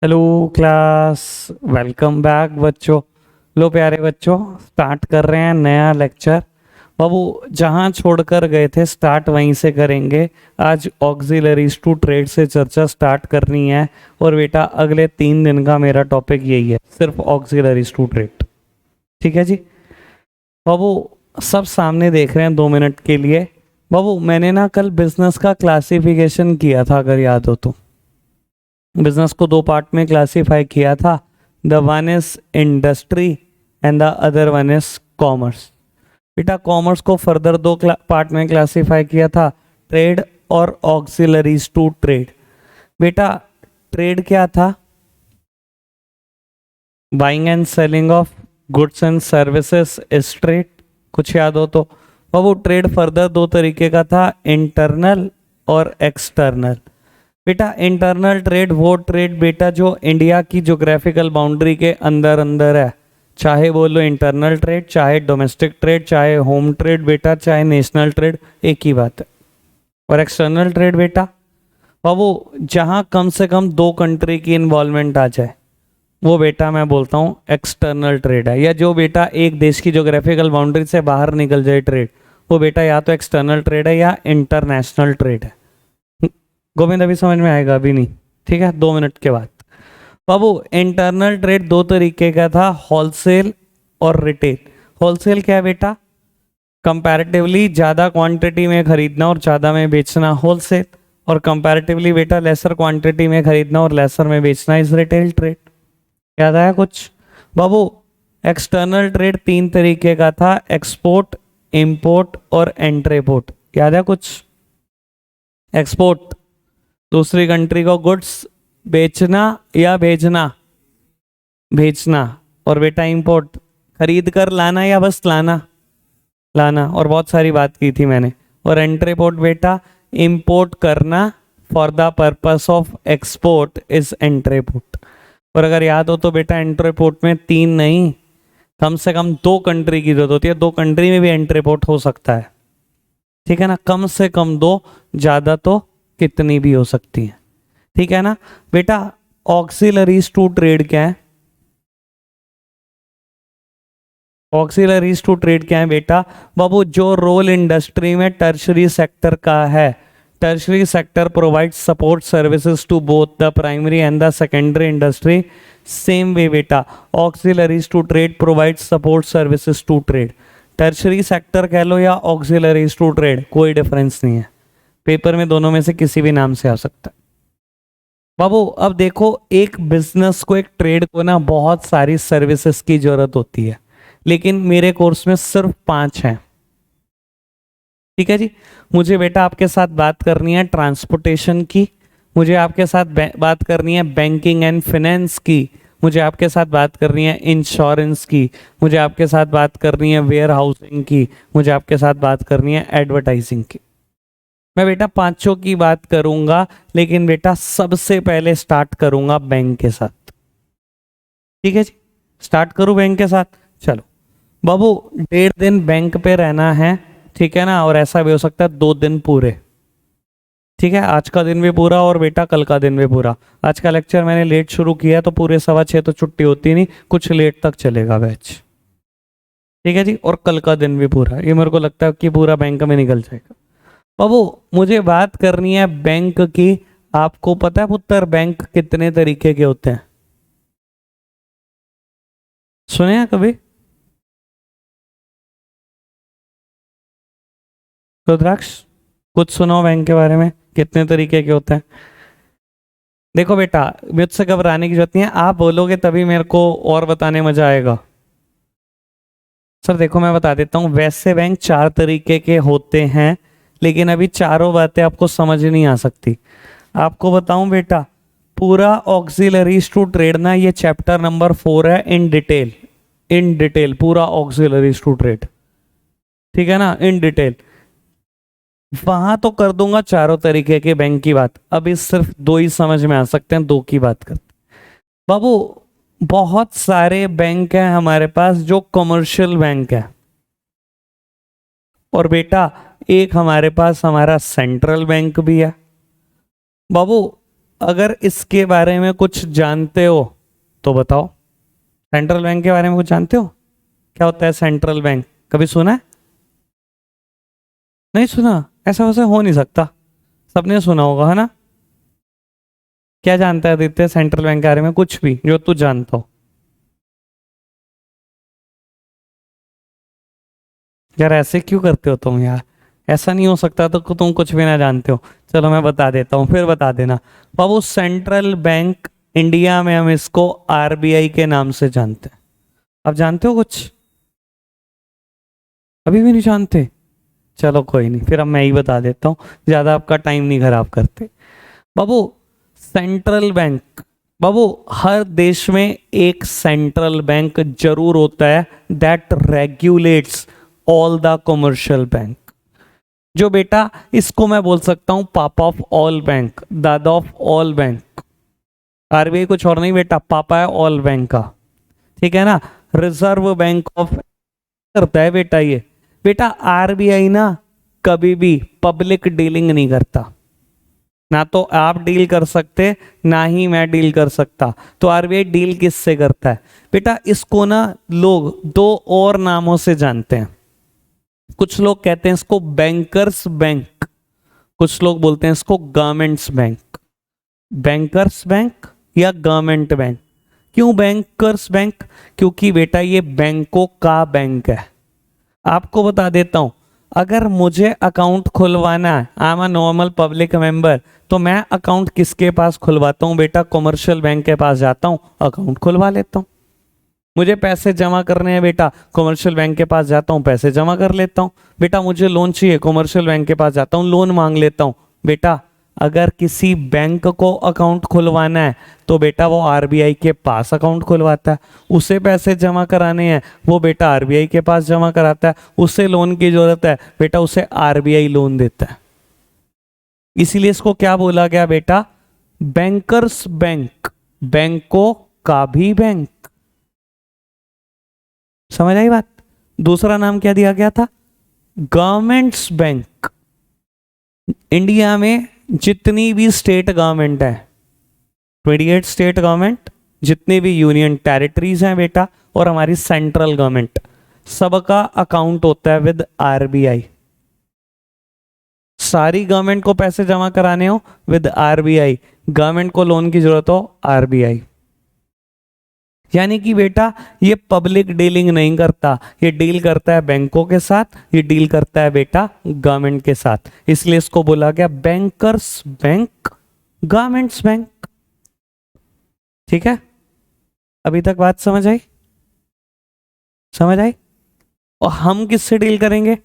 Hello class. Welcome back बच्चों। लो प्यारे बच्चों, स्टार्ट कर रहे हैं नया लेक्चर। बाबू जहाँ छोड़कर गए थे स्टार्ट वहीं से करेंगे। आज ऑक्सिलरीज टू ट्रेड से चर्चा स्टार्ट करनी है। और बेटा अगले 3 दिन का मेरा टॉपिक यही है, सिर्फ ऑक्सिलरीज टू ट्रेड। ठीक है जी बाबू। सब सामने देख रहे हैं 2 मिनट के लिए। बाबू मैंने ना कल बिजनेस का क्लासिफिकेशन किया था, अगर याद हो तो। बिजनेस को 2 पार्ट में क्लासिफाई किया था। The one is industry and the other one is commerce. बेटा कॉमर्स को फर्दर 2 पार्ट में क्लासिफाई किया था, ट्रेड और ऑक्सिलरीज टू ट्रेड। बेटा ट्रेड क्या था? Buying and selling of goods and services is trade. कुछ याद हो तो। बाबू ट्रेड फर्दर 2 तरीके का था, इंटरनल और एक्सटर्नल। बेटा इंटरनल ट्रेड वो ट्रेड बेटा जो इंडिया की ज्योग्राफिकल बाउंड्री के अंदर अंदर है, चाहे बोलो इंटरनल ट्रेड, चाहे डोमेस्टिक ट्रेड, चाहे होम ट्रेड बेटा, चाहे नेशनल ट्रेड, एक ही बात है। और एक्सटर्नल ट्रेड बेटा बाबू जहां कम से कम 2 कंट्री की इन्वॉल्वमेंट आ जाए, वो बेटा मैं बोलता हूँ एक्सटर्नल ट्रेड है। या जो बेटा एक देश की ज्योग्राफिकल बाउंड्री से बाहर निकल जाए ट्रेड, वो बेटा या तो एक्सटर्नल ट्रेड है या इंटरनेशनल ट्रेड है। गोविंद अभी समझ में आएगा? अभी नहीं, ठीक है, 2 मिनट के बाद। बाबू इंटरनल ट्रेड 2 तरीके का था, होलसेल और रिटेल। होलसेल क्या है बेटा? कंपैरेटिवली ज़्यादा क्वांटिटी में खरीदना और ज़्यादा में बेचना, होलसेल। और कंपैरेटिवली बेटा लेसर क्वांटिटी में खरीदना और लेसर में बेचना इज रिटेल ट्रेड। याद आया कुछ? बाबू एक्सटर्नल ट्रेड 3 तरीके का था, एक्सपोर्ट, इंपोर्ट और एंट्रीपोर्ट। याद है कुछ? एक्सपोर्ट दूसरी कंट्री को गुड्स बेचना या भेजना, भेजना। और बेटा इंपोर्ट खरीद कर लाना या बस लाना, लाना। और बहुत सारी बात की थी मैंने। और एंट्रीपोर्ट बेटा इंपोर्ट करना for the purpose of export is entrepot. और अगर याद हो तो बेटा एंट्रीपोर्ट में 3 नहीं, कम से कम 2 कंट्री की जरूरत होती है। 2 कंट्री में भी एंट्रीपोर्ट हो सकता है, ठीक है ना? कम से कम 2, ज़्यादा तो कितनी भी हो सकती है, ठीक है ना बेटा? ऑक्सिलरीज टू ट्रेड क्या है? ऑक्सिलरीज टू ट्रेड क्या है बेटा? बाबू जो रोल इंडस्ट्री में टर्शरी सेक्टर का है, tertiary sector provide support services to both the primary and the secondary industry. Same way बेटा auxiliaries to trade provide support services to trade. Tertiary sector कह लो या ऑक्सिलरीज टू ट्रेड, कोई difference नहीं है। Paper में दोनों में से किसी भी नाम से आ सकता है। बाबू अब देखो, एक बिजनेस को, एक ट्रेड को ना बहुत सारी सर्विसेज की जरूरत होती है, लेकिन मेरे कोर्स में सिर्फ 5 हैं। ठीक है जी। मुझे बेटा आपके साथ बात करनी है ट्रांसपोर्टेशन की, मुझे आपके साथ बात करनी है बैंकिंग एंड फाइनेंस की, मुझे आपके साथ बात करनी है इंश्योरेंस की, मुझे आपके साथ बात करनी है वेयर हाउसिंग की, मुझे आपके साथ बात करनी है एडवर्टाइजिंग की। मैं बेटा 5 की बात करूंगा, लेकिन बेटा सबसे पहले स्टार्ट करूंगा बैंक के साथ। ठीक है जी, स्टार्ट करूं बैंक के साथ। चलो बाबू 1.5 दिन बैंक पे रहना है, ठीक है ना? और ऐसा भी हो सकता है 2 दिन पूरे, ठीक है? आज का दिन भी पूरा और बेटा कल का दिन भी पूरा। आज का लेक्चर मैंने लेट शुरू किया तो पूरे 6:15 तो छुट्टी होती नहीं, कुछ लेट तक चलेगा बैच। ठीक है जी। और कल का दिन भी पूरा, ये मेरे को लगता है कि पूरा बैंक में निकल जाएगा। बाबू मुझे बात करनी है बैंक की। आपको पता है पुत्र बैंक कितने तरीके के होते हैं? सुने हैं कभी? रुद्राक्ष कुछ सुनो बैंक के बारे में, कितने तरीके के होते हैं? देखो बेटा मुझसे घबराने की जरूरत नहीं है, आप बोलोगे तभी मेरे को और बताने मजा आएगा। सर देखो मैं बता देता हूँ, वैसे बैंक 4 तरीके के होते हैं, लेकिन अभी चारों बातें आपको समझ नहीं आ सकती। आपको बताऊं बेटा, पूरा ऑक्सिलरीज टू ट्रेड ना, ये चैप्टर नंबर 4 है, इन डिटेल, इन डिटेल पूरा ऑक्सिलरीज टू ट्रेड, ठीक है ना? इन डिटेल वहां तो कर दूंगा चारों तरीके के बैंक की बात। अभी सिर्फ 2 ही समझ में आ सकते हैं, 2 की बात करते बाबू। बहुत सारे बैंक हैं हमारे पास जो कमर्शियल बैंक है, और बेटा एक हमारे पास हमारा सेंट्रल बैंक भी है। बाबू अगर इसके बारे में कुछ जानते हो तो बताओ। सेंट्रल बैंक के बारे में कुछ जानते हो? क्या होता है सेंट्रल बैंक? कभी सुना है? नहीं सुना? ऐसा वैसे हो नहीं सकता, सबने सुना होगा, है ना? क्या जानता है आदित्य सेंट्रल बैंक के बारे में? कुछ भी जो तू जानता हो। यार ऐसे क्यों करते हो तुम यार? ऐसा नहीं हो सकता तो तुम कुछ भी ना जानते हो। चलो मैं बता देता हूँ, फिर बता देना। बाबू सेंट्रल बैंक, इंडिया में हम इसको आरबीआई के नाम से जानते हैं। अब जानते हो कुछ? अभी भी नहीं जानते? चलो कोई नहीं, फिर अब मैं ही बता देता हूँ, ज्यादा आपका टाइम नहीं खराब करते। बाबू सेंट्रल बैंक, बाबू हर देश में एक सेंट्रल बैंक जरूर होता है that regulates all the commercial bank. जो बेटा, इसको मैं बोल सकता हूं पापा ऑफ ऑल बैंक, दादा ऑफ ऑल बैंक। आरबीआई कुछ और नहीं बेटा, पापा है ऑल बैंक का, ठीक है ना? रिजर्व बैंक ऑफ करता है बेटा ये। बेटा आरबीआई ना कभी भी पब्लिक डीलिंग नहीं करता, ना तो आप डील कर सकते ना ही मैं डील कर सकता। तो आरबीआई डील किससे करता है बेटा? इसको ना लोग दो और नामों से जानते हैं। कुछ लोग कहते हैं इसको बैंकर्स बैंक, कुछ लोग बोलते हैं इसको गवर्नमेंट्स बैंक। बैंकर्स बैंक या गवर्नमेंट बैंक। क्यों बैंकर्स बैंक? क्योंकि बेटा ये बैंकों का बैंक है। आपको बता देता हूं, अगर मुझे अकाउंट खुलवाना है, I am a normal public member, तो मैं अकाउंट किसके पास खुलवाता हूं बेटा? कमर्शियल बैंक के पास जाता हूं, अकाउंट खुलवा लेता हूं। मुझे पैसे जमा करने हैं बेटा, कमर्शियल बैंक के पास जाता हूं, पैसे जमा कर लेता हूं। बेटा मुझे लोन चाहिए, कमर्शियल बैंक के पास जाता हूं, लोन मांग लेता हूं। बेटा अगर किसी बैंक को अकाउंट खुलवाना है तो बेटा वो आरबीआई के पास अकाउंट खुलवाता है। उसे पैसे जमा कराने हैं, वो बेटा आरबीआई के पास जमा कराता है। उसे लोन की जरूरत है बेटा, उसे आरबीआई लोन देता है। इसीलिए इसको क्या बोला गया बेटा? बैंकर्स बैंक, बैंकों का भी बैंक। समझ आई बात? दूसरा नाम क्या दिया गया था? Governments bank. इंडिया में जितनी भी स्टेट गवर्नमेंट है, 28 स्टेट गवर्नमेंट, जितने भी यूनियन टेरिटरीज हैं बेटा, और हमारी सेंट्रल गवर्नमेंट, सबका अकाउंट होता है विद आरबीआई। सारी गवर्नमेंट को पैसे जमा कराने हो विद आरबीआई, गवर्नमेंट को लोन की जरूरत हो आरबीआई। यानी कि बेटा ये पब्लिक डीलिंग नहीं करता, ये डील करता है बैंकों के साथ, ये डील करता है बेटा गवर्नमेंट के साथ। इसलिए इसको बोला गया बैंकर्स बैंक, गवर्नमेंट्स बैंक। ठीक है, अभी तक बात समझ आई? समझ आई? और हम किससे डील करेंगे?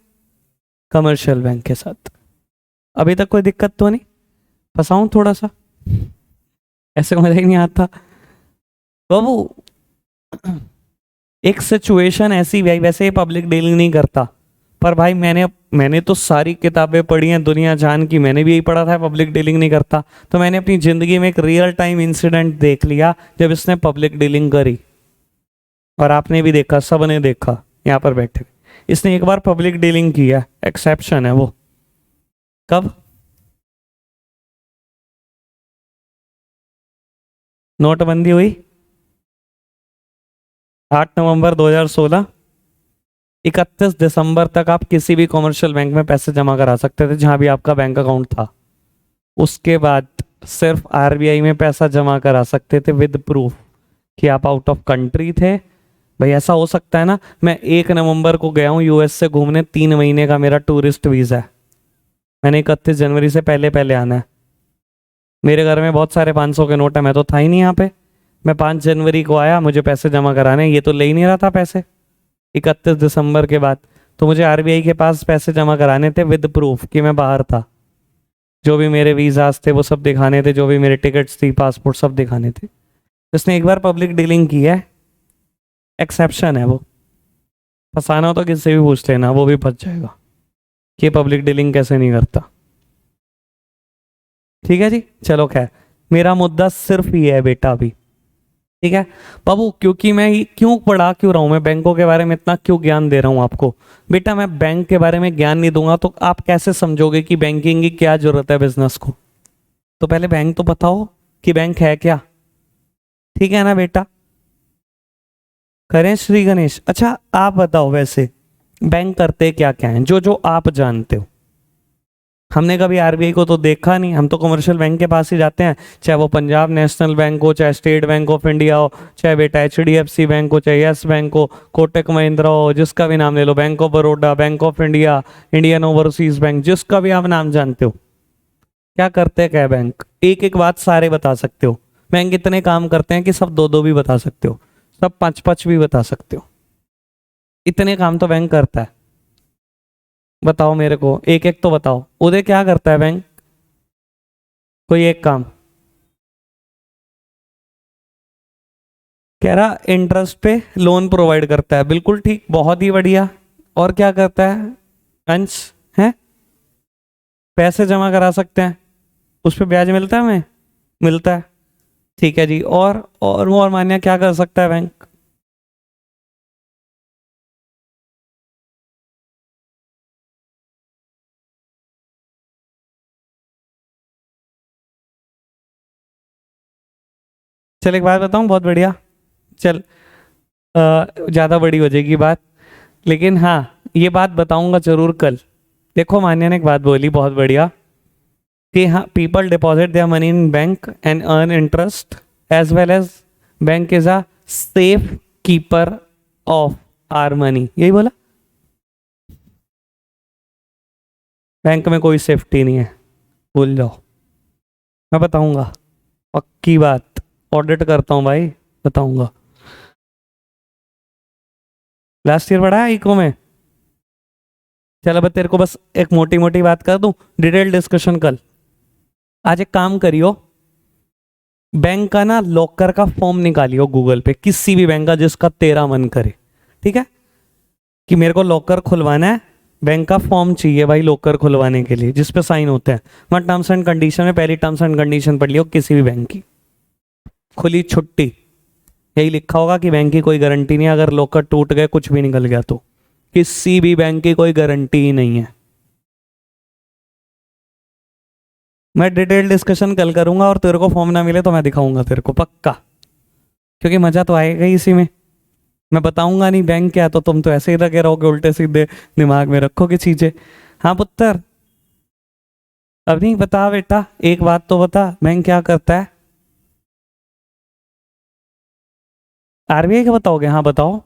कमर्शियल बैंक के साथ। अभी तक कोई दिक्कत तो नहीं? फंसाऊं थोड़ा सा? ऐसे मजा ही नहीं आता बाबू। एक सिचुएशन ऐसी, भाई वैसे पब्लिक डीलिंग नहीं करता, पर भाई मैंने तो सारी किताबें पढ़ी हैं दुनिया जान की, मैंने भी यही पढ़ा था पब्लिक डीलिंग नहीं करता। तो मैंने अपनी जिंदगी में एक रियल टाइम इंसिडेंट देख लिया जब इसने पब्लिक डीलिंग करी, और आपने भी देखा, सबने देखा यहाँ पर बैठे। इसने एक बार पब्लिक डीलिंग किया, एक्सेप्शन है वो। कब? नोटबंदी हुई 8 नवंबर 2016। 31 दिसंबर तक आप किसी भी कमर्शियल बैंक में पैसे जमा करा सकते थे जहां भी आपका बैंक अकाउंट था। उसके बाद सिर्फ आरबीआई में पैसा जमा करा सकते थे विद प्रूफ कि आप आउट ऑफ कंट्री थे। भाई ऐसा हो सकता है ना, मैं 1 नवंबर को गया हूँ यूएस से घूमने, 3 महीने का मेरा टूरिस्ट वीजा है, मैंने 31 जनवरी से पहले पहले आना है। मेरे घर में बहुत सारे 500 के नोट है, मैं तो था ही नहीं यहाँ पे। मैं 5 जनवरी को आया, मुझे पैसे जमा कराने, ये तो ले ही नहीं रहा था पैसे 31 दिसंबर के बाद। तो मुझे आरबीआई के पास पैसे जमा कराने थे विद प्रूफ कि मैं बाहर था। जो भी मेरे वीजाज थे वो सब दिखाने थे, जो भी मेरे टिकट्स थी, पासपोर्ट, सब दिखाने थे। उसने एक बार पब्लिक डीलिंग की है, एक्सेप्शन है वो। फंसाना हो तो किससे भी पूछ लेना, वो भी फंस जाएगा कि पब्लिक डीलिंग कैसे नहीं करता। ठीक है जी, चलो खैर, मेरा मुद्दा सिर्फ ये है बेटा अभी। ठीक है बाबू, क्योंकि मैं क्यों पढ़ा क्यों रहा हूं, मैं बैंकों के बारे में इतना क्यों ज्ञान दे रहा हूं आपको? बेटा मैं बैंक के बारे में ज्ञान नहीं दूंगा तो आप कैसे समझोगे कि बैंकिंग की क्या जरूरत है बिजनेस को? तो पहले बैंक तो बताओ, कि बैंक है क्या। ठीक है ना बेटा, करें श्री गणेश। अच्छा आप बताओ वैसे बैंक करते क्या क्या हैं, जो जो आप जानते हो। हमने कभी आरबीआई को तो देखा नहीं, हम तो कमर्शियल बैंक के पास ही जाते हैं, चाहे वो पंजाब नेशनल बैंक हो, चाहे स्टेट बैंक ऑफ इंडिया हो, चाहे बेटा एचडीएफसी बैंक हो, चाहे यस बैंक हो, कोटक महिंद्रा हो, जिसका भी नाम ले लो, bank of Baroda, bank of India, Indian overseas bank, जिसका भी आप नाम जानते हो। क्या करते हैं क्या बैंक, एक एक बात सारे बता सकते हो। बैंक इतने काम करते हैं कि सब दो दो भी बता सकते हो, सब पांच पांच भी बता सकते हो। इतने काम तो बैंक करता है। बताओ मेरे को, एक एक तो बताओ। उदय क्या करता है बैंक, कोई एक काम। कह रहा इंटरेस्ट पे लोन प्रोवाइड करता है, बिल्कुल ठीक, बहुत ही बढ़िया। और क्या करता है अंश, है पैसे जमा करा सकते हैं, उस पर ब्याज मिलता है हमें, मिलता है। ठीक है जी, और वो और मान्या क्या कर सकता है बैंक। चल एक बात बताऊं, बहुत बढ़िया। चल ज़्यादा बड़ी हो जाएगी बात, लेकिन हाँ ये बात बताऊंगा जरूर कल। देखो मान्या ने एक बात बोली बहुत बढ़िया, कि हाँ people deposit their money in bank and earn interest as well as bank is a safe keeper of our money, यही बोला। बैंक में कोई सेफ्टी नहीं है, भूल जाओ। मैं बताऊंगा, पक्की बात, ऑडिट करता हूँ भाई, बताऊंगा। लास्ट ईयर पढ़ा है इको में। चल अब तेरे को बस एक मोटी मोटी बात कर दूं, डिटेल डिस्कशन कल। आज एक काम करियो, बैंक का ना लॉकर का फॉर्म निकालियो गूगल पे, किसी भी बैंक का जिसका तेरा मन करे। ठीक है, कि मेरे को लॉकर खुलवाना है, बैंक का फॉर्म चाहिए भाई लॉकर खुलवाने के लिए, जिस पे साइन होते हैं। मैं टर्म्स एंड कंडीशन में पहली टर्म्स एंड कंडीशन पढ़ लियो किसी भी बैंक की, खुली छुट्टी, यही लिखा होगा कि बैंक की कोई गारंटी नहीं है, अगर लॉकर टूट गए कुछ भी निकल गया तो किसी भी बैंक की कोई गारंटी ही नहीं है। मैं डिटेल डिस्कशन कल करूंगा, और तेरे को फॉर्म ना मिले तो मैं दिखाऊंगा तेरे को पक्का, क्योंकि मजा तो आएगा ही इसी में। मैं बताऊंगा नहीं बैंक क्या, तो तुम तो ऐसे ही लगे रहोगे उल्टे सीधे, दिमाग में रखोगे चीजें। हाँ पुत्र, अब नहीं बता बेटा, एक बात तो बता, बैंक क्या करता है। आरबीआई का बताओगे, हाँ बताओ।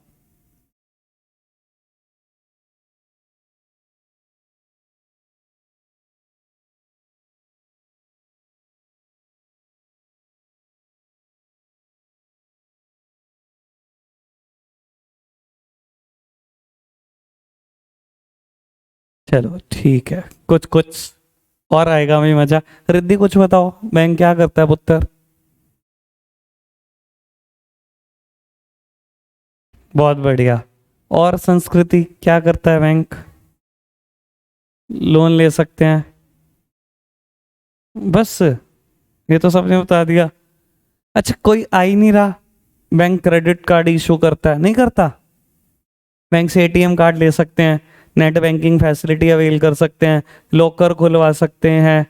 चलो ठीक है, कुछ कुछ और आएगा भी मजा। रिद्धि कुछ बताओ, बैंक क्या करता है पुत्र। बहुत बढ़िया। और संस्कृति क्या करता है बैंक, लोन ले सकते हैं, बस ये तो सबने बता दिया। अच्छा कोई आ ही नहीं रहा, बैंक क्रेडिट कार्ड इशू करता है, नहीं करता। बैंक से एटीएम कार्ड ले सकते हैं, नेट बैंकिंग फैसिलिटी अवेल कर सकते हैं, लॉकर खुलवा सकते हैं,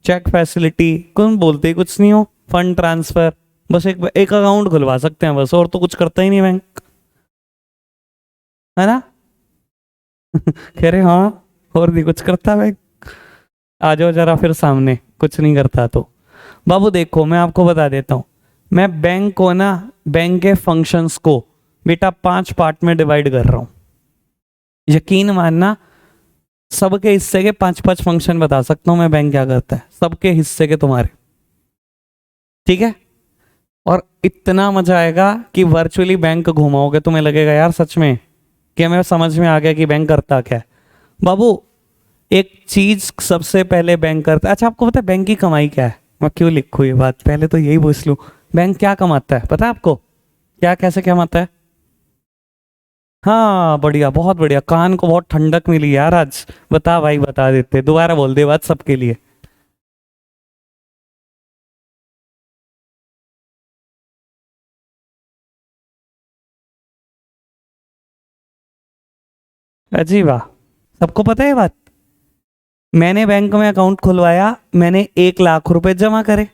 चेक फैसिलिटी, कौन बोलते ही कुछ नहीं हो, फंड ट्रांसफर, बस एक अकाउंट खुलवा सकते हैं बस, और तो कुछ करता ही नहीं बैंक, है ना। कह रहे हाँ, और नहीं कुछ करता बैंक। आ जाओ जरा फिर सामने, कुछ नहीं करता तो। बाबू देखो मैं आपको बता देता हूँ, मैं बैंक को ना, बैंक के फंक्शंस को बेटा 5 पार्ट में डिवाइड कर रहा हूँ। यकीन मानना, सबके हिस्से के 5-5 फंक्शन बता सकता हूँ मैं, बैंक क्या करता है सबके हिस्से के तुम्हारे। ठीक है, और इतना मजा आएगा कि वर्चुअली बैंक घुमाओगे, तुम्हें लगेगा यार सच में कि हमें समझ में आ गया कि बैंक करता क्या है। बाबू एक चीज सबसे पहले बैंक करता है, अच्छा आपको पता है बैंक की कमाई क्या है, मैं क्यों लिखूं ये बात, पहले तो यही पूछ लूं। बैंक क्या कमाता है पता है आपको, क्या कैसे क्या कमाता है। हाँ बढ़िया, बहुत बढ़िया, कान को बहुत ठंडक मिली यार आज। बता भाई, बता देते, दोबारा बोल दे बात सबके लिए। अजी वाह, सबको पता है ये बात। मैंने बैंक में अकाउंट खुलवाया, मैंने 1 लाख रुपए जमा करे,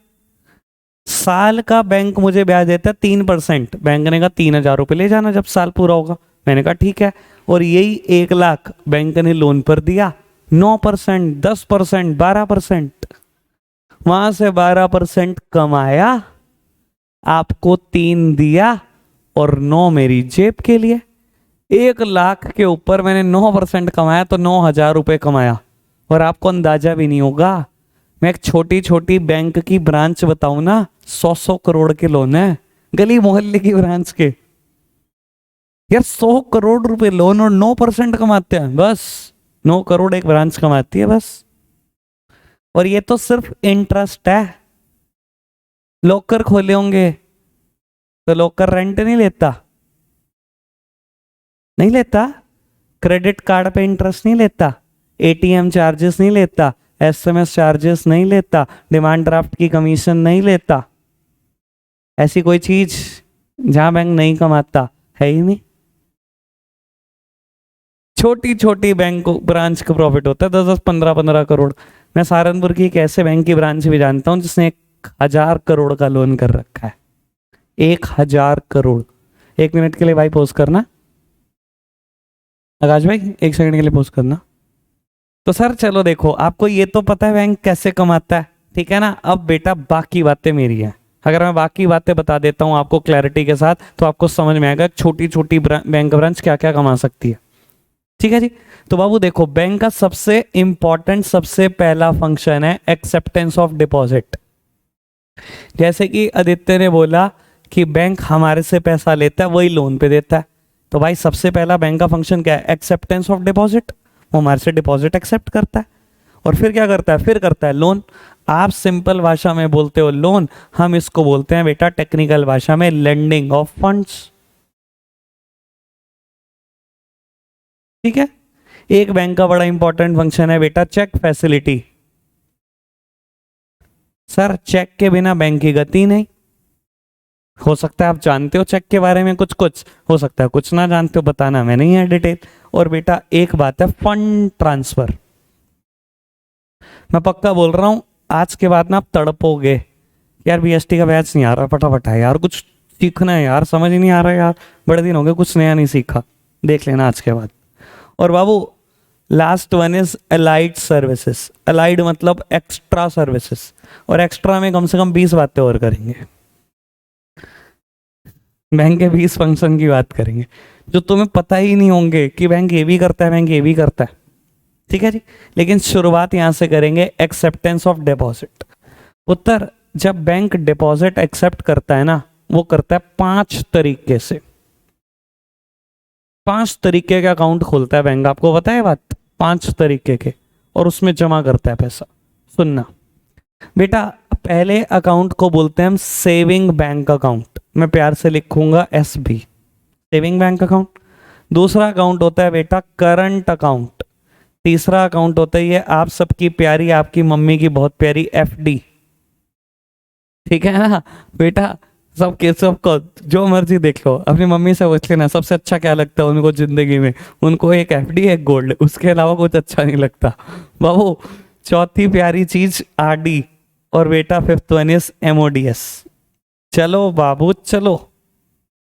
साल का बैंक मुझे ब्याज देता है 3%। बैंक ने कहा 3,000 रुपये ले जाना जब साल पूरा होगा। मैंने कहा ठीक है। और यही 1 लाख बैंक ने लोन पर दिया, 9%, 10%, 12%। वहां से 12% कमाया, आपको 3 दिया और 9 मेरी जेब के लिए। 1 लाख के ऊपर मैंने 9% कमाया तो 9,000 रुपये कमाया। और आपको अंदाजा भी नहीं होगा, मैं एक छोटी छोटी बैंक की ब्रांच बताऊं ना, 100 करोड़ के लोन है, गली मोहल्ले की ब्रांच के। यार 100 करोड़ रुपए लोन और 9% कमाते हैं, बस 9 करोड़ एक ब्रांच कमाती है बस। और ये तो सिर्फ इंटरेस्ट है। लॉकर खोले होंगे तो लॉकर रेंट नहीं लेता, नहीं लेता। क्रेडिट कार्ड पे इंटरेस्ट नहीं लेता, एटीएम चार्जेस नहीं लेता, एसएमएस चार्जेस नहीं लेता, डिमांड ड्राफ्ट की कमीशन नहीं लेता। ऐसी कोई चीज जहां बैंक नहीं कमाता है ही नहीं। छोटी छोटी बैंक ब्रांच का प्रॉफिट होता है 10-10, 15-15 करोड़। मैं सहारनपुर की एक ऐसे बैंक की ब्रांच भी जानता हूं जिसने 1,000 करोड़ का लोन कर रखा है। 1,000 करोड़। 1 मिनट के लिए भाई पोस्ट करना, आकाश भाई 1 सेकंड के लिए पोस्ट करना। तो सर चलो देखो, आपको ये तो पता है बैंक कैसे कमाता है, ठीक है ना। अब बेटा बाकी बातें मेरी हैं। अगर मैं बाकी बातें बता देता हूं आपको क्लैरिटी के साथ, तो आपको समझ में आएगा छोटी छोटी बैंक ब्रांच क्या क्या कमा सकती है। ठीक है जी। तो बाबू देखो, बैंक का सबसे इंपॉर्टेंट सबसे पहला फंक्शन है एक्सेप्टेंस ऑफ डिपॉजिट। जैसे कि आदित्य ने बोला कि बैंक हमारे से पैसा लेता है, वही लोन पे देता है। तो भाई सबसे पहला बैंक का फंक्शन क्या है? Acceptance of deposit. वो हमारे से डिपॉजिट एक्सेप्ट करता है और फिर क्या करता है? फिर करता है लोन। आप सिंपल भाषा में बोलते हो लोन, हम इसको बोलते हैं बेटा टेक्निकल भाषा में लेंडिंग ऑफ फंड्स। ठीक है। एक बैंक का बड़ा इंपॉर्टेंट फंक्शन है बेटा चेक फैसिलिटी। सर चेक के बिना बैंक की गति नहीं। हो सकता है आप जानते हो चेक के बारे में कुछ कुछ, हो सकता है कुछ ना जानते हो, बताना मैं नहीं है डिटेल। और बेटा एक बात है फंड ट्रांसफर। मैं पक्का बोल रहा हूं, आज के बाद ना आप तड़पोगे यार बीएसटी का बैच नहीं आ रहा, फटाफट है यार, कुछ सीखना है यार, समझ ही नहीं आ रहा यार, बड़े दिन हो गए कुछ नया नहीं सीखा। देख लेना आज के बाद। और बाबू last one is allied services. Allied मतलब एक्स्ट्रा सर्विसेज, और एक्स्ट्रा में कम से कम 20 बातें और करेंगे। बैंक के 20 फंक्शन की बात करेंगे जो तुम्हें पता ही नहीं होंगे कि बैंक ये भी करता है, बैंक ये भी करता है। ठीक है जी। लेकिन शुरुआत यहां से करेंगे एक्सेप्टेंस ऑफ डिपॉजिट। उत्तर, जब बैंक डिपॉजिट एक्सेप्ट करता है ना, वो करता है 5 तरीके से। 5 तरीके का अकाउंट खोलता है बैंक, आपको पता है बात? 5 तरीके के, और उसमें जमा करता है पैसा। सुनना बेटा, पहले अकाउंट को बोलते हैं हम सेविंग बैंक अकाउंट। मैं प्यार से लिखूंगा एसबी, सेविंग बैंक अकाउंट। दूसरा अकाउंट होता है बेटा करंट अकाउंट। तीसरा अकाउंट होता है ये आप सबकी प्यारी, आपकी मम्मी की बहुत प्यारी एफडी। ठीक है ना बेटा, सबको जो मर्जी देख लो, अपनी मम्मी से पूछ लेना सबसे अच्छा क्या लगता है उनको जिंदगी में। उनको एक एफडी एक गोल्ड, उसके अलावा कुछ अच्छा नहीं लगता बाबू। चौथी प्यारी चीज आरडी, और बेटा 5th वन इज एमओडीएस। चलो बाबू चलो,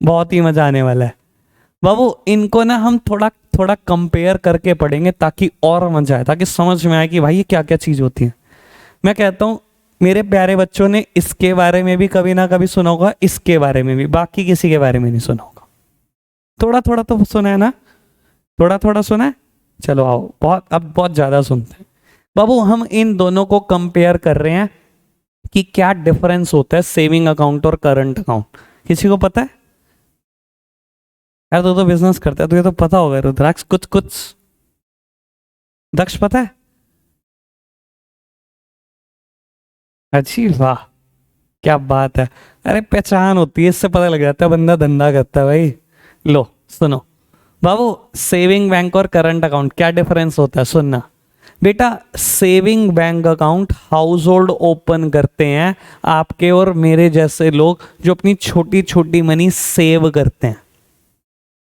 बहुत ही मजा आने वाला है बाबू। इनको ना हम थोड़ा थोड़ा कंपेयर करके पढ़ेंगे ताकि और मजा आए, ताकि समझ में आए कि भाई ये क्या क्या चीज होती है। मैं कहता हूं मेरे प्यारे बच्चों ने इसके बारे में भी कभी ना कभी सुना होगा, इसके बारे में भी, बाकी किसी के बारे में नहीं सुना होगा। थोड़ा थोड़ा तो सुना है ना, थोड़ा थोड़ा सुना है। चलो आओ, अब बहुत ज्यादा सुनते हैं बाबू। हम इन दोनों को कंपेयर कर रहे हैं कि क्या डिफरेंस होता है सेविंग अकाउंट और करंट अकाउंट। किसी को पता है? यार तो बिजनेस करता है, तुझे तो पता होगा रुद्राक्ष कुछ कुछ। दक्ष पता है? अच्छी वाह, क्या बात है। अरे पहचान होती है, इससे पता लग जाता है बंदा धंधा करता है भाई। लो सुनो बाबू, सेविंग बैंक और करंट अकाउंट क्या डिफरेंस होता है सुनना बेटा। Saving bank account house hold open करते हैं आपके और मेरे जैसे लोग जो अपनी छोटी छोटी मनी सेव करते हैं।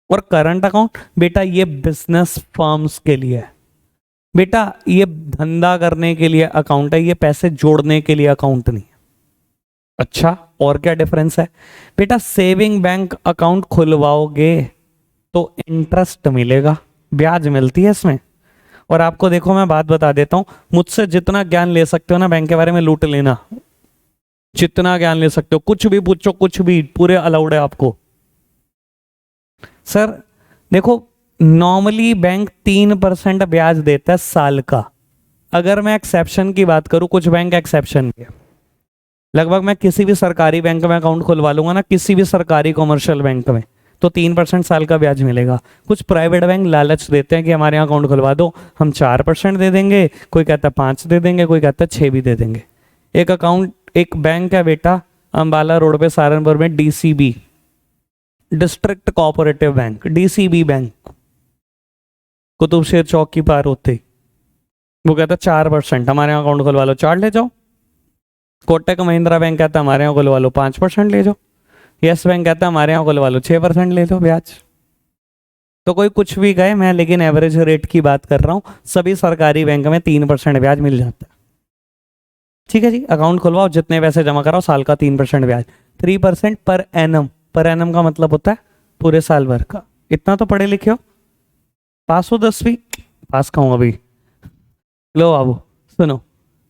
और करंट अकाउंट बेटा ये बिजनेस फर्म्स के लिए है बेटा, ये धंधा करने के लिए अकाउंट है, ये पैसे जोड़ने के लिए अकाउंट नहीं है। अच्छा, और क्या डिफरेंस है बेटा? सेविंग बैंक अकाउंट खुलवाओगे तो इंटरेस्ट मिलेगा, ब्याज मिलती है इसमें। और आपको देखो मैं बात बता देता हूं, मुझसे जितना ज्ञान ले सकते हो ना बैंक के बारे में लूट लेना, जितना ज्ञान ले सकते हो, कुछ भी पूछो, कुछ भी, पूरे अलाउड है आपको। सर देखो, नॉर्मली बैंक 3% ब्याज देता है साल का। अगर मैं एक्सेप्शन की बात करूं, कुछ बैंक एक्सेप्शन है, लगभग मैं किसी भी सरकारी बैंक में अकाउंट खुलवा लूंगा ना, किसी भी सरकारी कॉमर्शियल बैंक में, तो 3% साल का ब्याज मिलेगा। कुछ प्राइवेट बैंक लालच देते हैं कि हमारे यहाँ अकाउंट खुलवा दो, हम 4% दे देंगे, कोई कहता है 5 दे देंगे, कोई कहता है 6 भी दे देंगे। एक अकाउंट, एक बैंक है बेटा अंबाला रोड पे सहारनपुर में, DCB, district cooperative bank, DCB bank, Kutubsher चौक की पार होते ही। वो कहता है 4%, हमारे यहाँ अकाउंट खुलवा लो 4 ले जाओ। कोटक महिंद्रा बैंक कहता है हमारे यहाँ खुलवा लो 5% ले जाओ। यस बैंक कहता है हमारे यहाँ खुलवा लो 6% ले जाओ ब्याज। तो कोई कुछ भी कहे, मैं लेकिन एवरेज रेट की बात कर रहा हूँ। सभी सरकारी बैंक में 3% ब्याज मिल जाता है। ठीक है जी, अकाउंट खुलवाओ, जितने पैसे जमा कराओ, साल का 3% ब्याज, 3% पर एनम। पर एनम का मतलब होता है पूरे साल भर का। इतना तो पढ़े लिखे हो, पास हो 10वीं, पास खाऊं अभी। लो बाबू सुनो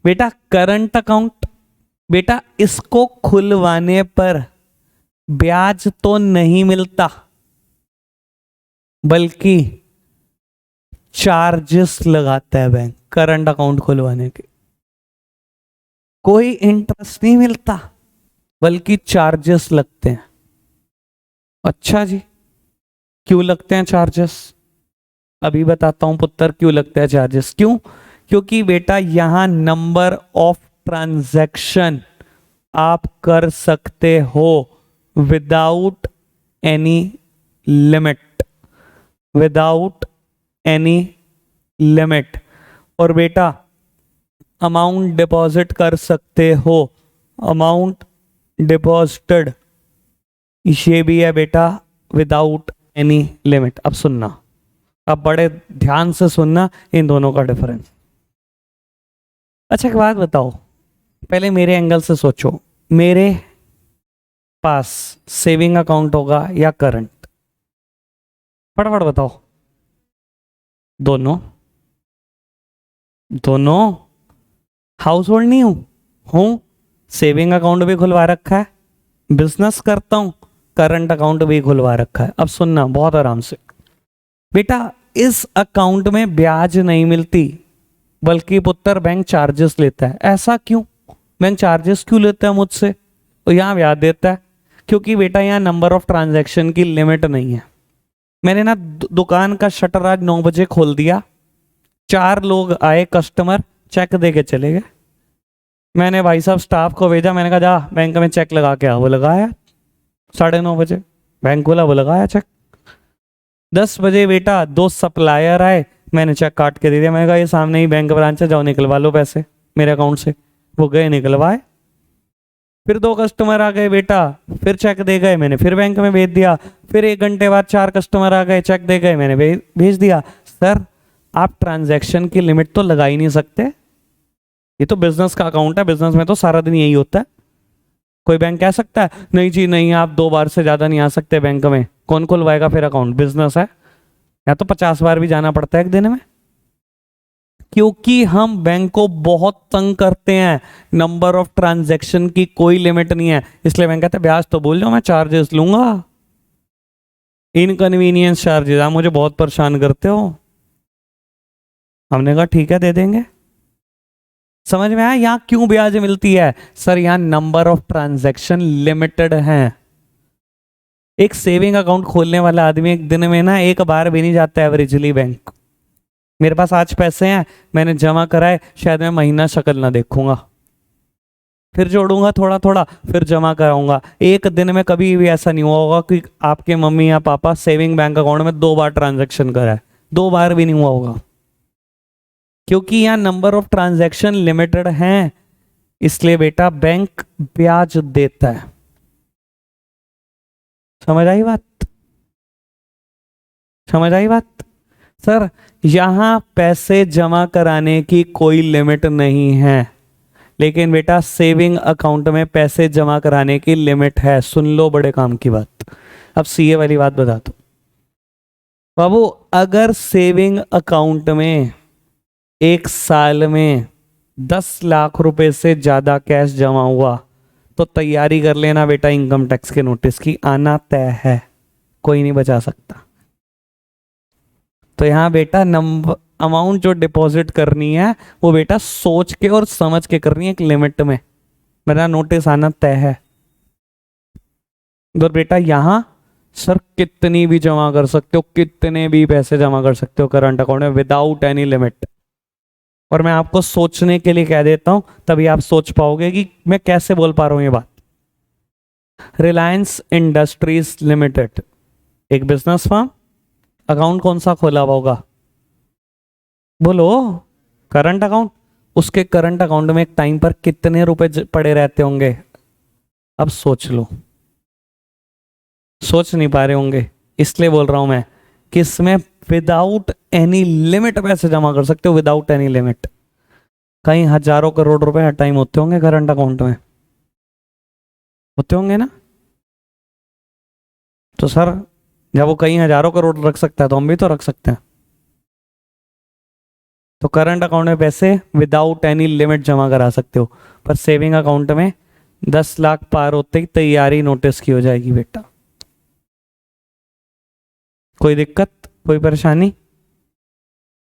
बेटा, करंट अकाउंट, बेटा इसको खुलवाने पर ब्याज तो नहीं मिलता, बल्कि चार्जेस लगाता है बैंक करंट अकाउंट खुलवाने के। कोई इंटरेस्ट नहीं मिलता, बल्कि चार्जेस लगते हैं। अच्छा जी, क्यों लगते हैं चार्जेस? अभी बताता हूं पुत्र, क्यों लगते हैं चार्जेस। क्यों? क्योंकि बेटा यहां नंबर ऑफ ट्रांजैक्शन आप कर सकते हो without any limit, without any limit. और बेटा अमाउंट डिपॉजिट कर सकते हो, अमाउंट डिपॉजिटेड, ये भी है बेटा विदाउट एनी लिमिट। अब सुनना, अब बड़े ध्यान से सुनना इन दोनों का डिफरेंस। अच्छा एक बात बताओ, पहले मेरे एंगल से सोचो, मेरे पास सेविंग अकाउंट होगा या करंट? फटाफट बताओ। दोनों, दोनों। हाउस होल्ड नहीं हूं, सेविंग अकाउंट भी खुलवा रखा है, बिजनेस करता हूं, करंट अकाउंट भी खुलवा रखा है। अब सुनना बहुत आराम से बेटा, इस अकाउंट में ब्याज नहीं मिलती, बल्कि पुत्र बैंक चार्जेस लेता है। ऐसा क्यों? बैंक चार्जेस क्यों लेता है मुझसे? तो यहां ब्याज देता है क्योंकि बेटा यहां नंबर ऑफ ट्रांजैक्शन की लिमिट नहीं है। मैंने ना दुकान का शटर आज 9 बजे खोल दिया, 4 लोग आए कस्टमर, चेक दे के चले गए। मैंने भाई साहब स्टाफ को भेजा, मैंने कहा जा बैंक में चेक लगा के आ। वो लगाया 9:30 बजे, बैंक खोला, वो लगाया चेक। 10 बजे बेटा 2 सप्लायर आए, मैंने चेक काट के दे दिया। मैंने कहा ये सामने ही बैंक ब्रांच है, जाओ निकलवा लो पैसे मेरे अकाउंट से। वो गए निकलवाए। फिर 2 कस्टमर आ गए बेटा, फिर चेक दे गए, मैंने फिर बैंक में भेज दिया। फिर 1 घंटे बाद 4 कस्टमर आ गए, चेक दे गए, मैंने भेज दिया। सर आप ट्रांजैक्शन की लिमिट तो लगा ही नहीं सकते, ये तो बिजनेस का अकाउंट है, बिजनेस में तो सारा दिन यही होता है। कोई बैंक कह सकता है नहीं जी नहीं, आप 2 बार से ज्यादा नहीं आ सकते बैंक में? कौन खुलवाएगा फिर अकाउंट? बिजनेस है, या तो 50 बार भी जाना पड़ता है एक दिन में। क्योंकि हम बैंक को बहुत तंग करते हैं, नंबर ऑफ ट्रांजैक्शन की कोई लिमिट नहीं है, इसलिए बैंक कहता है ब्याज तो बोल जाओ, मैं चार्जेस लूंगा, इनकन्वीनियंस चार्जेस, आप मुझे बहुत परेशान करते हो। हमने कहा ठीक है दे देंगे। समझ में आया यहां क्यों ब्याज मिलती है? सर यहां नंबर ऑफ ट्रांजैक्शन लिमिटेड है। एक सेविंग अकाउंट खोलने वाला आदमी एक दिन में ना 1 बार भी नहीं जाता एवरेजली बैंक। मेरे पास आज पैसे हैं, मैंने जमा कराए, शायद मैं महीना शक्ल ना देखूंगा, फिर जोड़ूंगा थोड़ा थोड़ा, फिर जमा कराऊंगा। एक दिन में कभी भी ऐसा नहीं हुआ होगा कि आपके मम्मी या पापा सेविंग बैंक अकाउंट में 2 बार ट्रांजैक्शन कराए, 2 बार भी नहीं हुआ होगा। क्योंकि यहां नंबर ऑफ ट्रांजैक्शन लिमिटेड हैं, इसलिए बेटा बैंक ब्याज देता है। समझ आई बात? समझ आई बात? सर यहां पैसे जमा कराने की कोई लिमिट नहीं है, लेकिन बेटा सेविंग अकाउंट में पैसे जमा कराने की लिमिट है। सुन लो बड़े काम की बात। अब सीए वाली बात बता दो बाबू, अगर सेविंग अकाउंट में एक साल में 10 लाख रुपए से ज्यादा कैश जमा हुआ तो तैयारी कर लेना बेटा, इनकम टैक्स के नोटिस की आना तय है, कोई नहीं बचा सकता। तो यहां बेटा नंबर अमाउंट जो डिपॉजिट करनी है वो बेटा सोच के और समझ के करनी है, एक लिमिट में। मेरा नोटिस आना तय है। तो बेटा यहां सर कितनी भी जमा कर सकते हो, कितने भी पैसे जमा कर सकते हो करंट अकाउंट में विदाउट एनी लिमिट। और मैं आपको सोचने के लिए कह देता हूं, तभी आप सोच पाओगे कि मैं कैसे बोल पा रहा हूं ये बात। रिलायंस इंडस्ट्रीज लिमिटेड एक बिजनेस फर्म, अकाउंट कौन सा खोला हुआ होगा? बोलो, करंट अकाउंट। उसके करंट अकाउंट में एक टाइम पर कितने रुपए पड़े रहते होंगे? अब सोच लो। सोच नहीं पा रहे होंगे, इसलिए बोल रहा हूं मैं कि इसमें विदाउट एनी लिमिट पैसे जमा कर सकते हो, विदाउट एनी लिमिट। कहीं हजारों करोड़ रुपए हर टाइम होते होंगे करंट अकाउंट में, होते होंगे ना? तो सर जब वो कहीं हजारों करोड़ रख सकता है तो हम भी तो रख सकते हैं। तो करंट अकाउंट में पैसे विदाउट एनी लिमिट जमा करा सकते हो, पर सेविंग अकाउंट में 10 लाख पार होते ही तैयारी नोटिस की हो जाएगी बेटा। कोई दिक्कत, कोई परेशानी?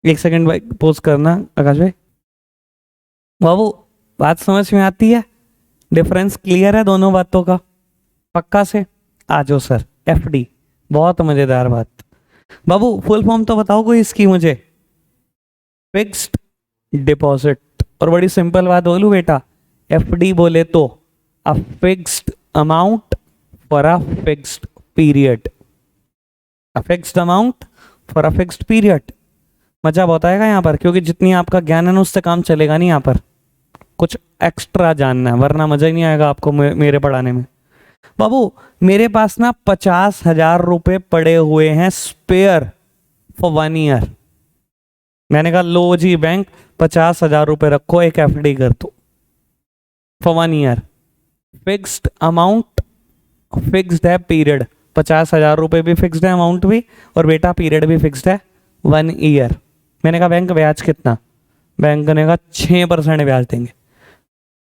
एक सेकंड भाई पोज करना आकाश भाई। बाबू बात समझ में आती है? डिफरेंस क्लियर है दोनों बातों का? पक्का से आ जाओ सर। एफडी, बहुत मजेदार बात। बाबू फुल फॉर्म तो बताओ कोई इसकी मुझे। Fixed deposit. और बड़ी सिंपल बात बोलूं बेटा, एफडी बोले तो a fixed amount for a fixed period. A fixed amount for a fixed period. मजा बहुत आएगा यहाँ पर, क्योंकि जितनी आपका ज्ञान है ना उससे काम चलेगा नहीं। यहाँ पर कुछ एक्स्ट्रा जानना है, वरना मजा ही नहीं आएगा आपको मेरे पढ़ाने में। बाबू मेरे पास ना 50,000 रुपए पड़े हुए हैं स्पेयर फॉर 1 ईयर। मैंने कहा लो जी बैंक, 50,000 रुपए रखो, एक एफडी कर दो for 1 year. Fixed amount, fixed है पीरियड। 50,000 रुपए भी फिक्स्ड है अमाउंट भी, और बेटा पीरियड भी फिक्स्ड है 1 ईयर। मैंने कहा बैंक ब्याज कितना? बैंक ने कहा 6% ब्याज देंगे।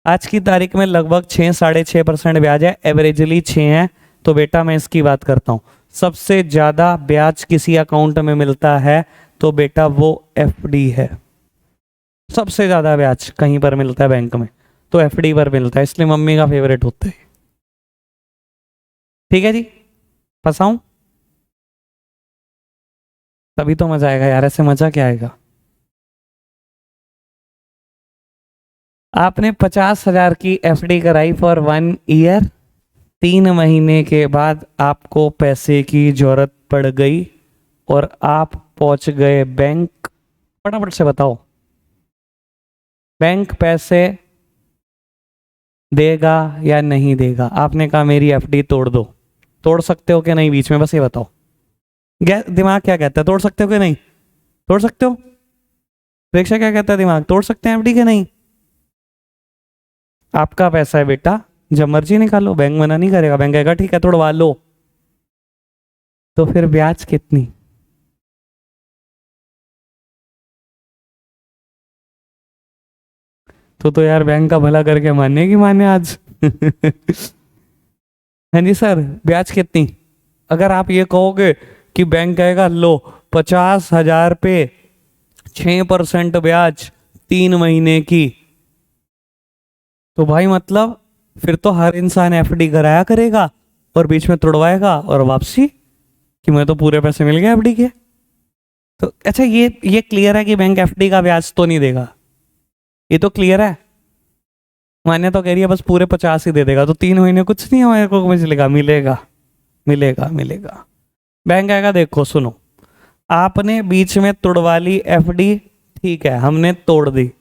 आज की तारीख में लगभग 6-6.5% ब्याज है, एवरेजली 6 है। तो बेटा मैं इसकी बात करता हूं, सबसे ज्यादा ब्याज किसी अकाउंट में मिलता है तो बेटा वो एफडी है। सबसे ज्यादा ब्याज कहीं पर मिलता है बैंक में तो एफडी पर मिलता है, इसलिए मम्मी का फेवरेट होता है। ठीक है जी, फंसाऊं? तभी तो मजा आएगा यार, ऐसे मजा क्या आएगा? आपने 50,000 की एफडी कराई फॉर 1 ईयर। 3 महीने के बाद आपको पैसे की जरूरत पड़ गई और आप पहुंच गए बैंक। फटाफट से बताओ, बैंक पैसे देगा या नहीं देगा? आपने कहा मेरी एफडी तोड़ दो। तोड़ सकते हो कि नहीं बीच में, बस ये बताओ। दिमाग क्या कहता है, तोड़ सकते हो कि नहीं? तोड़ सकते हो? परीक्षा क्या कहता है दिमाग, तोड़ सकते हैं एफडी के नहीं? आपका पैसा है बेटा, जब मर्जी निकालो, बैंक मना नहीं करेगा। बैंक कहेगा ठीक है तोड़वा लो। तो फिर ब्याज कितनी? तो यार बैंक का भला करके माने कि माने आज। हाँ जी सर, ब्याज कितनी? अगर आप ये कहोगे कि बैंक कहेगा लो 50,000 पे 6% ब्याज 3 महीने की, तो भाई मतलब फिर तो हर इंसान एफडी कराया करेगा और बीच में तोड़वाएगा और वापसी कि मैं तो पूरे पैसे मिल गए एफडी के। तो अच्छा ये क्लियर है कि बैंक एफडी का ब्याज तो नहीं देगा, ये तो क्लियर है। मान्य तो कह रही है बस पूरे 50 ही दे देगा, तो 3 महीने कुछ नहीं हमारे को मिलेगा। मिलेगा मिलेगा मिलेगा। बैंक आएगा, देखो सुनो, आपने बीच में तोड़वा ली एफडी, ठीक है हमने तोड़ दी,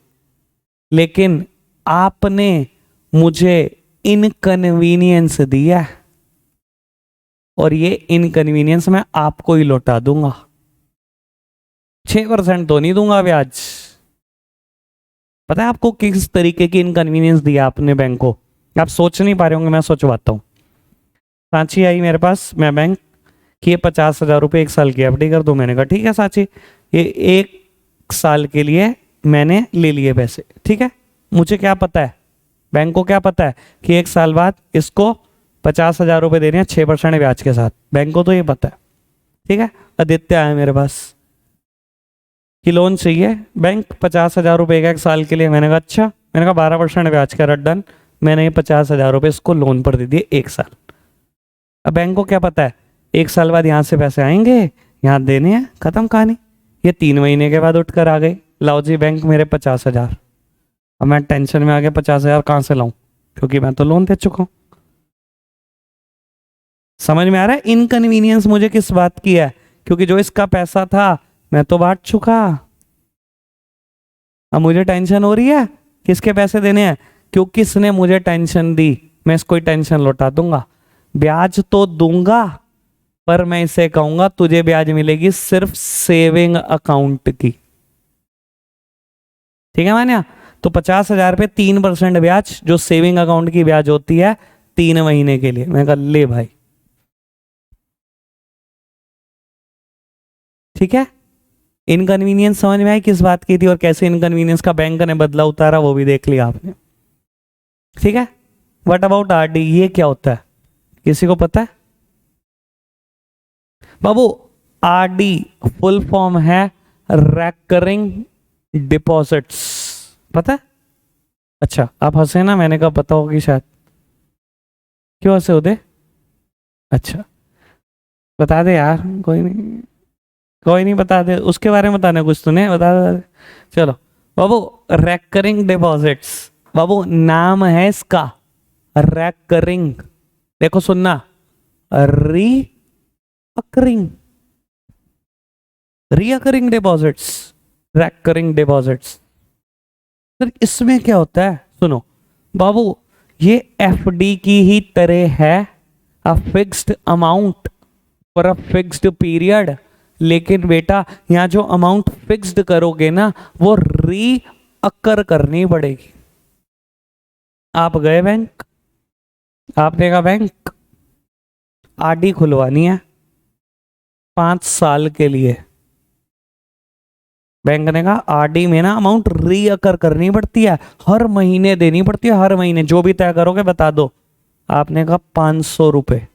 लेकिन आपने मुझे इनकन्वीनियंस दिया और ये इनकन्वीनियंस मैं आपको ही लौटा दूंगा। 6% तो नहीं दूंगा ब्याज, पता है आपको किस तरीके की इनकन्वीनियंस दिया आपने बैंक को, आप सोच नहीं पा रहे होंगे, मैं सोचवाता हूँ। सांची आई मेरे पास, मैं बैंक कि ये 50,000 रुपये 1 साल की एफडी कर दो। मैंने कहा ठीक है सांची, ये 1 साल के लिए मैंने ले लिए पैसे, ठीक है। मुझे क्या पता है, बैंक को क्या पता है कि 1 साल बाद इसको 50,000 रुपये देने हैं 6% ब्याज के साथ, बैंक को तो ये पता है, ठीक है। आदित्य आया मेरे पास कि लोन चाहिए बैंक 50,000 रुपये का 1 साल के लिए। मैंने कहा अच्छा, मैंने कहा 12% ब्याज का डन। मैंने ये 50,000 रुपये इसको लोन पर दे दिए 1 साल। अब बैंक को क्या पता है 1 साल बाद यहाँ से पैसे आएंगे, यहाँ देने हैं, खत्म कहानी। ये 3 महीने के बाद उठ कर आ गई, लाओ जी बैंक मेरे 50,000। अब मैं टेंशन में आ गया, 50,000 कहाँ से लाऊं, क्योंकि मैं तो लोन दे चुका हूं। समझ में आ रहा है इनकन्वीनियंस मुझे किस बात की है, क्योंकि जो इसका पैसा था मैं तो बांट चुका। अब मुझे टेंशन हो रही है किसके पैसे देने हैं, क्योंकि इसने मुझे टेंशन दी, मैं इसको ही टेंशन लौटा दूंगा। ब्याज तो दूंगा, पर मैं इसे कहूंगा तुझे ब्याज मिलेगी सिर्फ सेविंग अकाउंट की, ठीक है मान्या। तो 50,000 पे 3% ब्याज, जो सेविंग अकाउंट की ब्याज होती है 3 महीने के लिए। मैं कहा ले भाई, ठीक है। इनकन्वीनियंस समझ में आई किस बात की थी, और कैसे इनकन्वीनियंस का बैंक ने बदला उतारा वो भी देख लिया आपने, ठीक है। व्हाट अबाउट आरडी, ये क्या होता है, किसी को पता है बाबू? आरडी फुल फॉर्म है रेकरिंग डिपॉजिट्स, पता है? अच्छा आप हंसे ना, मैंने कहा पता होगी शायद, क्यों हंसे होते? अच्छा बता दे यार, कोई नहीं कोई नहीं, बता दे, उसके बारे में बताना कुछ तूने, बता दे। चलो बाबू, रेकरिंग डिपॉजिट्स, बाबू नाम है इसका रेकरिंग, देखो सुनना, recurring, recurring deposits, recurring deposits. फिर इसमें क्या होता है, सुनो बाबू, ये एफडी की ही तरह है, a fixed amount for a fixed period. लेकिन बेटा यहां जो अमाउंट फिक्स्ड करोगे ना वो रीअकर करनी पड़ेगी। आप गए बैंक, आपने कहा बैंक आरडी खुलवानी है 5 साल के लिए, बैंक ने कहा आरडी में ना अमाउंट रीअकर करनी पड़ती है, हर महीने देनी पड़ती है, हर महीने जो भी तय करोगे बता दो। आपने कहा 500 रुपये।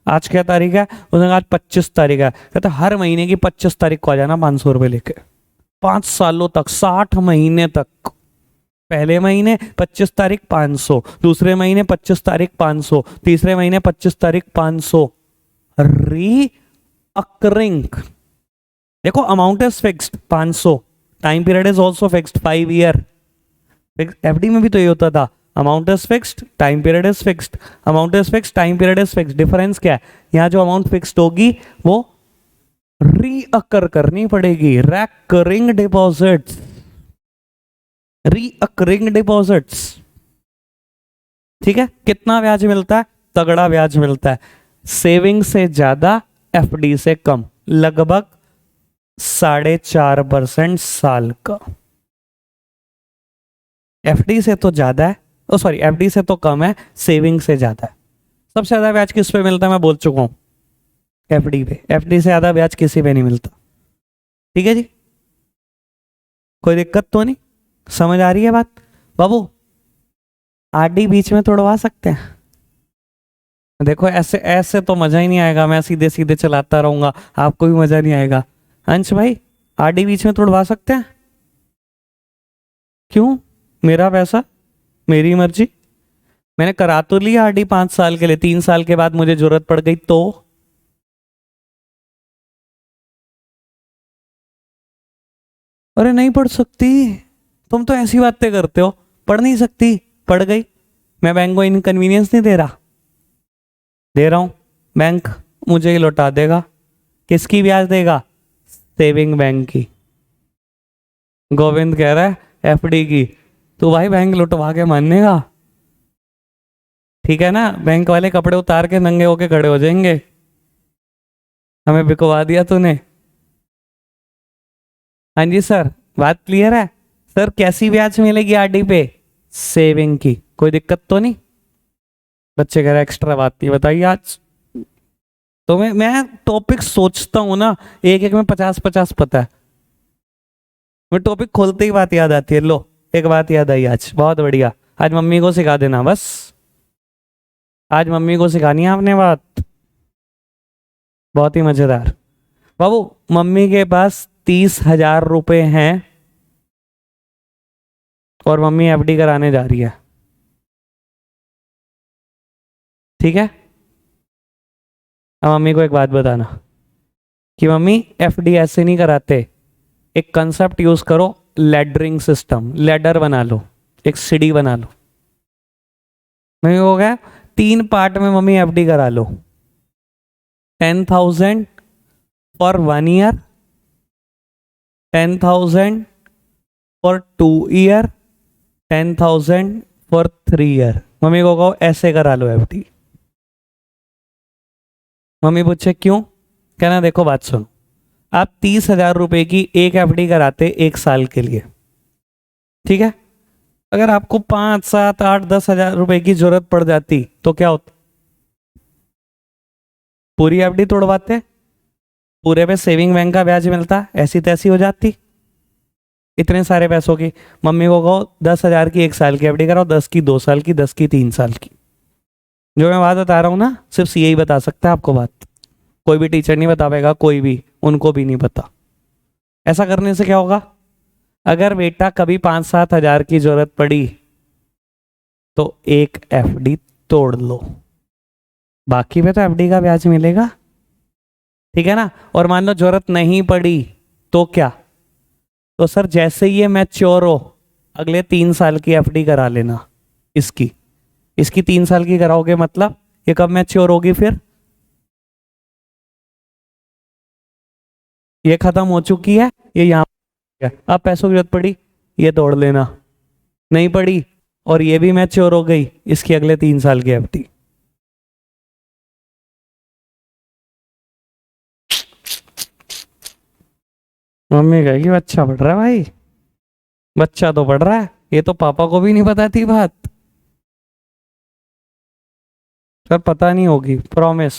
आज क्या तारीख है? उसने कहा आज 25 तारीख है। कहता हर महीने की 25 तारीख को आ जाना 500 रुपये लेके, 5 सालों तक, 60 महीने तक। पहले महीने 25 तारीख 500, दूसरे महीने 25 तारीख 500, तीसरे महीने 25 तारीख 500। रीअकरिंग, देखो amount is fixed 500, time period is also fixed 5 year. FD में भी तो ये होता था, amount is fixed, time period is fixed, amount is fixed, time period is fixed. Difference क्या है? यहां जो अमाउंट फिक्स्ड होगी वो रीअकर करनी पड़ेगी, रेकरिंग डिपॉजिट्स, रीअकरिंग डिपॉजिट्स, ठीक है। कितना ब्याज मिलता है? तगड़ा ब्याज मिलता है, सेविंग से ज्यादा, एफडी से कम, लगभग 4.5% साल का। एफडी से तो ज्यादा है, ओ सॉरी एफडी से तो कम है, सेविंग से ज्यादा है। सबसे ज्यादा ब्याज किस पे मिलता है मैं बोल चुका हूं, एफडी पे। एफडी से ज्यादा ब्याज किसी पे नहीं मिलता, ठीक है जी। कोई दिक्कत तो नहीं, समझ आ रही है बात? बाबू आरडी बीच में तोड़वा सकते हैं? देखो ऐसे ऐसे तो मजा ही नहीं आएगा, मैं सीधे सीधे चलाता रहूंगा, आपको भी मजा नहीं आएगा। अंश भाई आरडी बीच में तोड़वा सकते हैं? क्यों? मेरा पैसा मेरी मर्जी, मैंने करा तो लिया आरडी 5 साल के लिए, 3 साल के बाद मुझे जरूरत पड़ गई तो? अरे नहीं पढ़ सकती, तुम तो ऐसी बातें करते हो, पढ़ नहीं सकती, पढ़ गई। मैं बैंक को इनकन्वीनियंस नहीं दे रहा, दे रहा हूं, बैंक मुझे ही लौटा देगा। किसकी ब्याज देगा? सेविंग बैंक की। गोविंद कह रहा है एफडी की, तो भाई बैंक लुटवा के मानेगा, ठीक है ना। बैंक वाले कपड़े उतार के नंगे होके खड़े हो जाएंगे, हमें बिकवा दिया तूने। हाँ जी सर, बात क्लियर है, सर कैसी ब्याज मिलेगी आरडी पे? सेविंग की। कोई दिक्कत तो नहीं? बच्चे कह रहे एक्स्ट्रा बात नहीं बताइए आज। तो मैं टॉपिक सोचता हूँ ना, एक एक में 50-50 पता है। मैं टॉपिक खोलते ही बात याद आती है। लो एक बात याद आई आज, बहुत बढ़िया। आज मम्मी को सिखा देना बस, आज मम्मी को सिखानी है आपने बात, बहुत ही मजेदार। बाबू मम्मी के पास 30,000 रुपए हैं और मम्मी एफडी कराने जा रही है, ठीक है? अब मम्मी को एक बात बताना कि मम्मी एफडी ऐसे नहीं कराते, एक कंसेप्ट यूज करो, लैडरिंग सिस्टम, लैडर बना लो, एक सीढ़ी बना लो। मम्मी हो गया 3 पार्ट में मम्मी एफडी करा लो। 10,000 for 1 year, 10,000 for 2 year, 10,000 for 3 year. Mummy को कहो ऐसे करा लो एफडी। मम्मी पूछे क्यों? कहना देखो बात सुनो, आप 30,000 रुपए की एक एफडी कराते 1 साल के लिए, ठीक है? अगर आपको 5, 7, 8, 10,000 रुपए की जरूरत पड़ जाती तो क्या होता? पूरी एफडी तोड़वाते, पूरे पे सेविंग बैंक का ब्याज मिलता, ऐसी तैसी हो जाती इतने सारे पैसों की। मम्मी को कहो 10,000 की 1 साल की एफडी कराओ, 10 की 2 साल की, 10 की 3 साल की। जो मैं बात बता रहा हूं ना, सिर्फ सीए ही बता सकता है आपको बात, कोई भी टीचर नहीं बता पाएगा, कोई भी, उनको भी नहीं पता। ऐसा करने से क्या होगा? अगर बेटा कभी 5-7 हजार की जरूरत पड़ी तो एक एफडी तोड़ लो, बाकी पे तो एफडी का ब्याज मिलेगा, ठीक है ना? और मान लो जरूरत नहीं पड़ी तो क्या? तो सर जैसे ही ये मैच्योर हो अगले 3 साल की एफडी करा लेना। इसकी इसकी 3 साल की कराओगे, मतलब ये कब मैच्योर होगी? फिर ये खत्म हो चुकी है, ये यहाँ अब पैसों की जरूरत पड़ी, ये तोड़ लेना, नहीं पड़ी और ये भी मैच्योर हो गई, इसकी अगले 3 साल की एफडी। मम्मी कहेगी बच्चा पढ़ रहा है भाई, बच्चा तो पढ़ रहा है, ये तो पापा को भी नहीं पता थी बात। सर पता नहीं होगी, प्रॉमिस।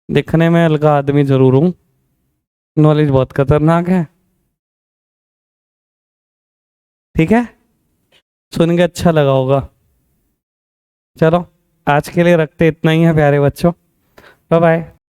दिखने में अलगा आदमी जरूर हूं, नॉलेज बहुत खतरनाक है, ठीक है? सुन के अच्छा लगा होगा। चलो आज के लिए रखते इतना ही है प्यारे बच्चों, बाय बाय।